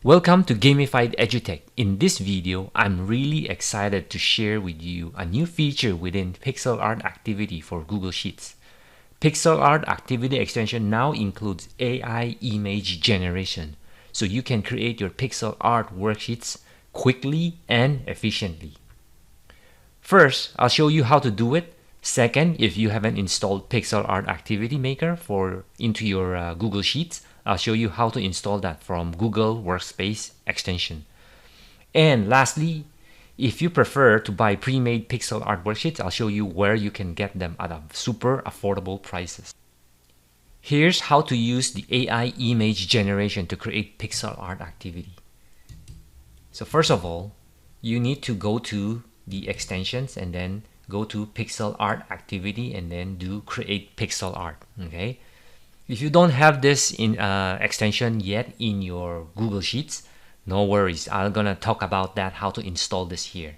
Welcome to Gamified EduTech. In this video, I'm really excited to share with you a new feature within Pixel Art Activity for Google Sheets. Pixel Art Activity extension now includes AI image generation, so you can create your pixel art worksheets quickly and efficiently. First, I'll show you how to do it. Second, if you haven't installed Pixel Art Activity Maker into your Google Sheets, I'll show you how to install that from Google Workspace extension. And lastly, if you prefer to buy pre-made pixel art worksheets, I'll show you where you can get them at a super affordable prices. Here's how to use the AI image generation to create pixel art activity. So first of all, you need to go to the extensions and then go to pixel art activity and then do create pixel art. Okay, if you don't have this in extension yet in your Google Sheets, no worries, I'm gonna talk about that, how to install this here.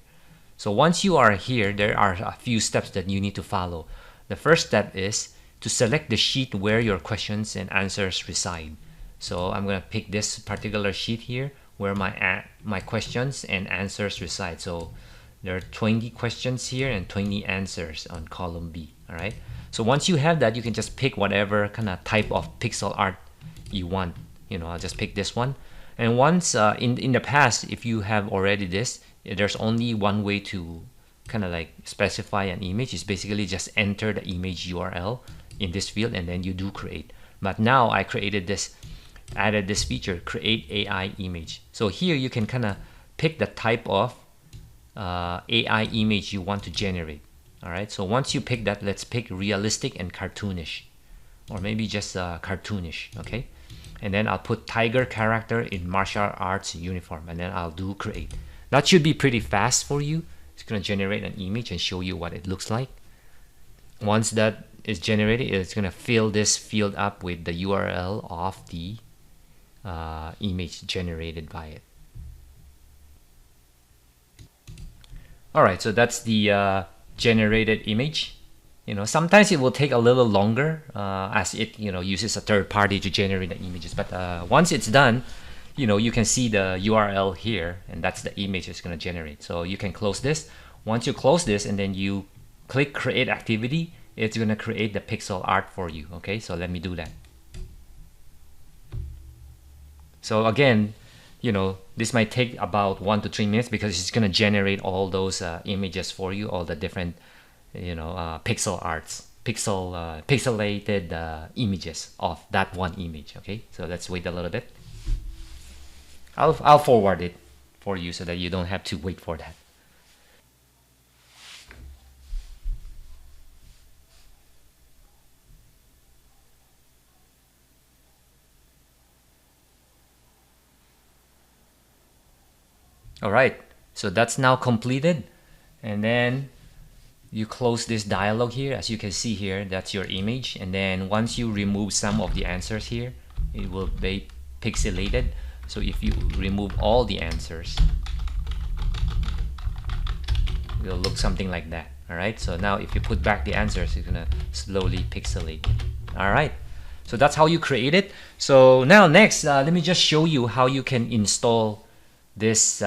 So once you are here, there are a few steps that you need to follow. The first step is to select the sheet where your questions and answers reside. So I'm gonna pick this particular sheet here where my questions and answers reside. So there are 20 questions here and 20 answers on column B. All right. So once you have that, you can just pick whatever kind of type of pixel art you want. I'll just pick this one. And once in the past, if you have already this, there's only one way to kind of like specify an image. Is basically just enter the image URL in this field and then you do create. But now I added this feature, create AI image. So here you can kind of pick the type of AI image you want to generate. All right, so once you pick that, let's pick realistic and cartoonish, or maybe just cartoonish. Okay, and then I'll put tiger character in martial arts uniform, and then I'll do create. That should be pretty fast for you. It's going to generate an image and show you what it looks like. Once that is generated, it's going to fill this field up with the URL of the image generated by it. All right, so that's the generated image. Sometimes it will take a little longer as it uses a third party to generate the images, but once it's done, you can see the URL here, and that's the image it's going to generate. So you can close this. Once you close this and then you click create activity, it's going to create the pixel art for you. Okay, so let me do that. So again, this might take about 1 to 3 minutes because it's going to generate all those images for you, all the different pixel arts, pixelated images of that one image. Okay, so let's wait a little bit. I'll forward it for you so that you don't have to wait for that. All right, so that's now completed, and then you close this dialog here. As you can see here, that's your image, and then once you remove some of the answers here, it will be pixelated. So if you remove all the answers, it will look something like that. All right, so now if you put back the answers, it's gonna slowly pixelate. All right, so that's how you create it. So now next, let me just show you how you can install this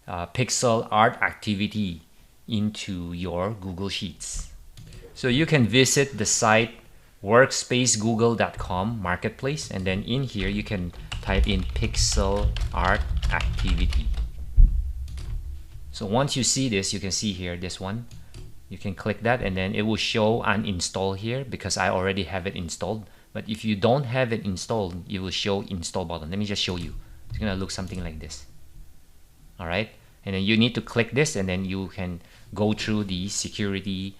pixel art activity into your Google Sheets. So you can visit the site workspacegoogle.com marketplace, and then in here you can type in pixel art activity. So once you see this, you can see here this one, you can click that and then it will show uninstall here because I already have it installed. But if you don't have it installed, it will show install button. Let me just show you. It's gonna look something like this. All right, and then you need to click this and then you can go through the security,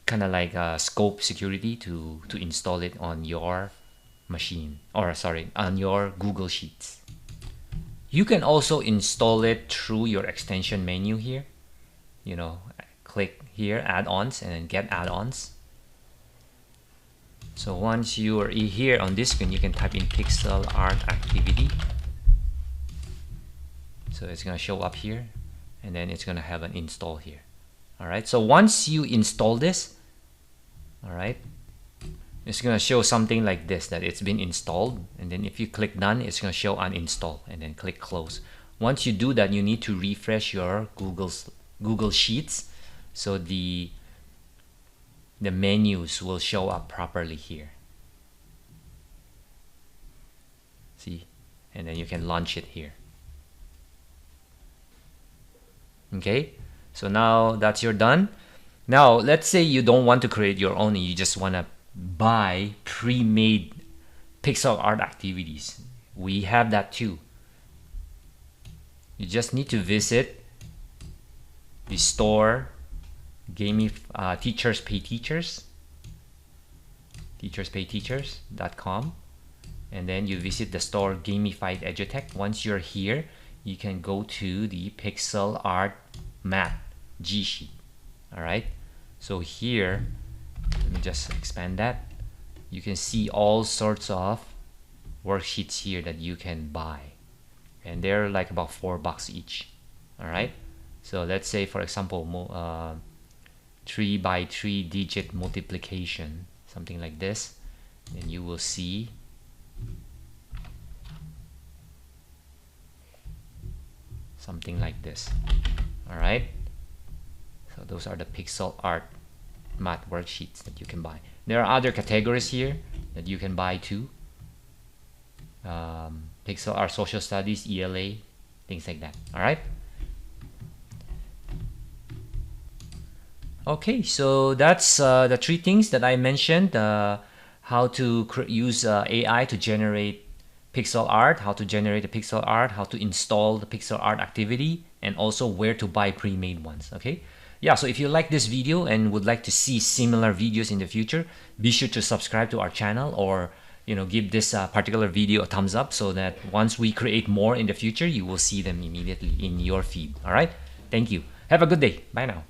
kind of like scope security to install it on your machine, or sorry, on your Google Sheets. You can also install it through your extension menu here. Click here, add-ons, and then get add-ons. So once you are here on this screen, you can type in pixel art activity. So it's going to show up here, and then it's going to have an install here. All right, so once you install this, all right, it's going to show something like this, that it's been installed. And then if you click done, it's going to show uninstall, and then click close. Once you do that, you need to refresh your Google Sheets so the menus will show up properly here. See? And then you can launch it here. Okay, so now that's your done. Now let's say you don't want to create your own, you just want to buy pre-made pixel art activities. We have that too. You just need to visit the store, Teachers Pay Teachers, teacherspayteachers.com, and then you visit the store Gamified EduTech. Once you're here, you can go to the pixel art math G sheet. All right, so here, let me just expand that. You can see all sorts of worksheets here that you can buy, and they're like about $4 each. All right, so let's say, for example, 3 by 3 digit multiplication, something like this, and you will see something like this. All right, so those are the pixel art math worksheets that you can buy. There are other categories here that you can buy too. Pixel art, social studies, ELA, things like that. All right. Okay, so that's the 3 things that I mentioned. How to use AI to generate pixel art, how to generate a pixel art, how to install the pixel art activity, and also where to buy pre-made ones. Okay, yeah, so if you like this video and would like to see similar videos in the future, be sure to subscribe to our channel, or give this particular video a thumbs up, so that once we create more in the future, you will see them immediately in your feed. All right, thank you. Have a good day. Bye now.